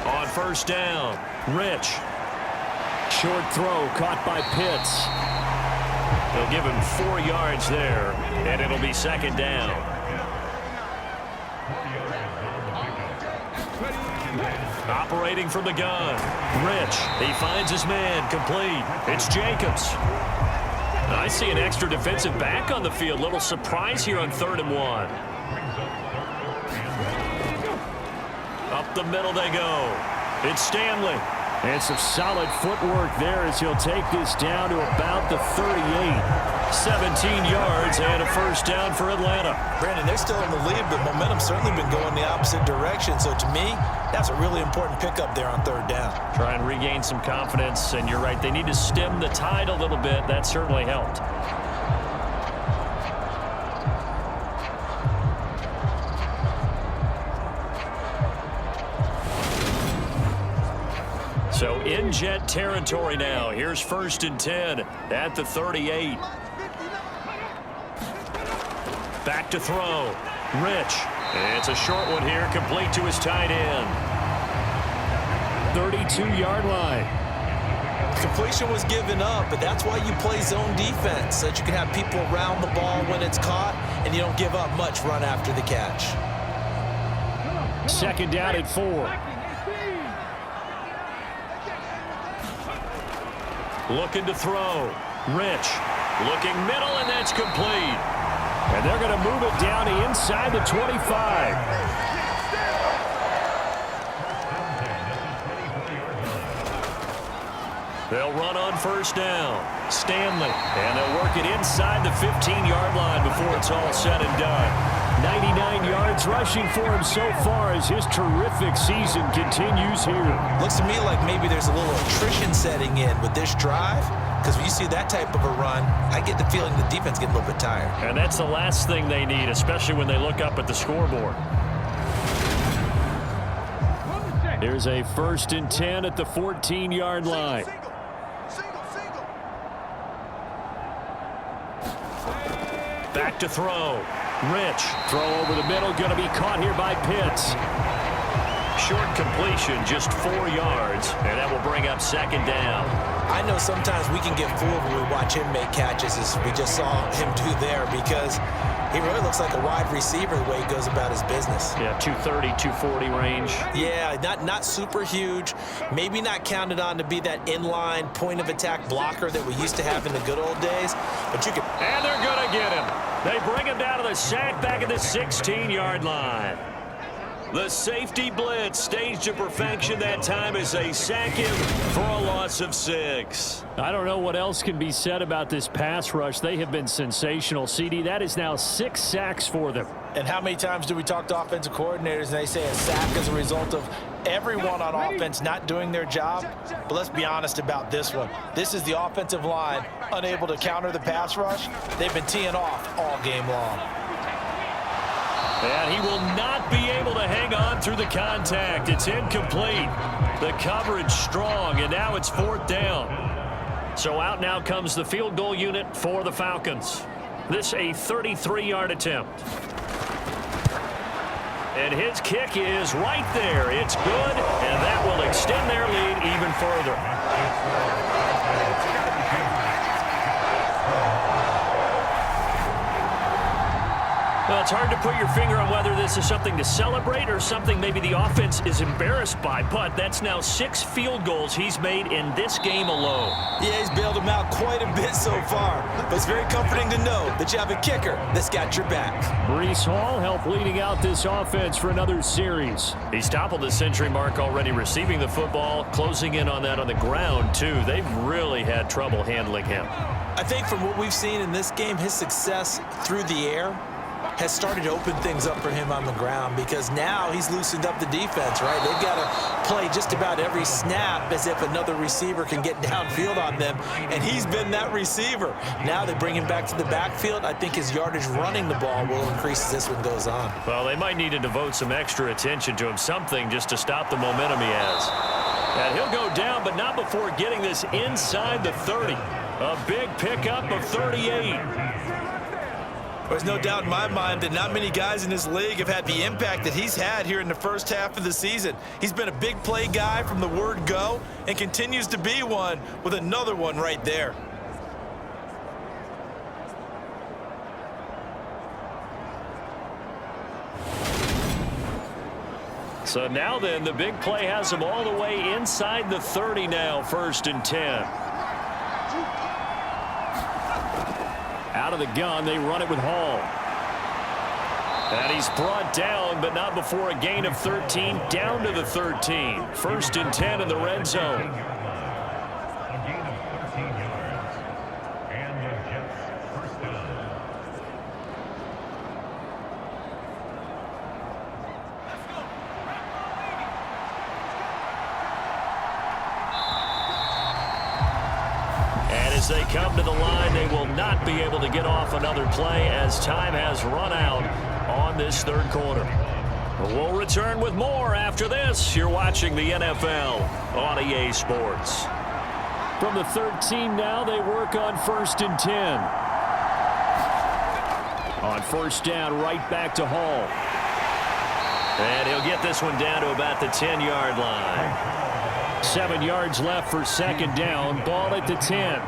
On 1st down, Rich. Short throw caught by Pitts. They'll give him 4 yards there, and it'll be 2nd down. Operating from the gun. Rich. He finds his man. Complete. It's Jacobs. I see an extra defensive back on the field. Little surprise here on 3rd and 1. Up the middle they go. It's Stanley.
And some solid footwork there as he'll take this down to about the 38.
17 yards and a 1st down for Atlanta.
Brandon, they're still in the lead, but momentum's certainly been going the opposite direction. So to me, that's a really important pickup there on 3rd down.
Try and regain some confidence, and you're right. They need to stem the tide a little bit. That certainly helped. So in Jet territory now. Here's 1st and 10 at the 38. Back to throw. Rich. It's a short one here, complete to his tight end.
32-yard line.
Completion was given up, but that's why you play zone defense, so that you can have people around the ball when it's caught, and you don't give up much run after the catch.
2nd down at 4.
Looking to throw. Rich. Looking middle, and that's complete.
And they're going to move it down to inside the 25.
They'll run on 1st down. Stanley. And they'll work it inside the 15-yard line before it's all said and done.
99 yards rushing for him so far as his terrific season continues here.
Looks to me like maybe there's a little attrition setting in with this drive, because when you see that type of a run, I get the feeling the defense getting a little bit tired.
And that's the last thing they need, especially when they look up at the scoreboard.
Here's a 1st and 10 at the 14-yard line.
Back to throw. Rich.
Throw over the middle, going to be caught here by Pitts.
Short completion, just 4 yards, and that will bring up 2nd down.
I know sometimes we can get fooled when we watch him make catches, as we just saw him do there, because he really looks like a wide receiver the way he goes about his business.
Yeah, 230, 240 range.
Yeah, not super huge. Maybe not counted on to be that inline point-of-attack blocker that we used to have in the good old days, but you can...
And they're going to get him. They bring him down to the sack back at the 16-yard line. The safety blitz staged to perfection that time as they sack him for a loss of 6.
I don't know what else can be said about this pass rush. They have been sensational, CD. That is now 6 sacks for them.
And how many times do we talk to offensive coordinators and they say a sack is a result of everyone on offense not doing their job? But let's be honest about this one. This is the offensive line unable to counter the pass rush. They've been teeing off all game long.
And he will not be able to hang on through the contact. It's incomplete. The coverage strong, and now it's 4th down. So out now comes the field goal unit for the Falcons. This a 33-yard attempt. And his kick is right there. It's good, and that will extend their lead even further. Well, it's hard to put your finger on whether this is something to celebrate or something maybe the offense is embarrassed by, but that's now 6 field goals he's made in this game alone.
Yeah, he's bailed them out quite a bit so far, but it's very comforting to know that you have a kicker that's got your back.
Breece Hall helped leading out this offense for another series.
He's toppled the century mark already receiving the football, closing in on that on the ground, too. They've really had trouble handling him.
I think from what we've seen in this game, his success through the air has started to open things up for him on the ground, because now he's loosened up the defense, right? They've got to play just about every snap as if another receiver can get downfield on them, and he's been that receiver. Now they bring him back to the backfield. I think his yardage running the ball will increase as this one goes on.
Well, they might need to devote some extra attention to him, something just to stop the momentum he has. And he'll go down, but not before getting this inside the 30. A big pickup of 38.
There's no doubt in my mind that not many guys in this league have had the impact that he's had here in the first half of the season. He's been a big play guy from the word go and continues to be one with another one right there.
So now then, the big play has him all the way inside the 30 now, 1st and 10.
Out of the gun, they run it with Hall.
And he's brought down, but not before a gain of 13, down to the 13. 1st and 10 in the red zone. As they come to the line, they will not be able to get off another play as time has run out on this 3rd quarter. We'll return with more after this. You're watching the NFL on EA Sports.
From the 13 now, they work on 1st and 10. On 1st down, right back to Hall.
And he'll get this one down to about the 10-yard line.
7 yards left for 2nd down. Ball at the 10.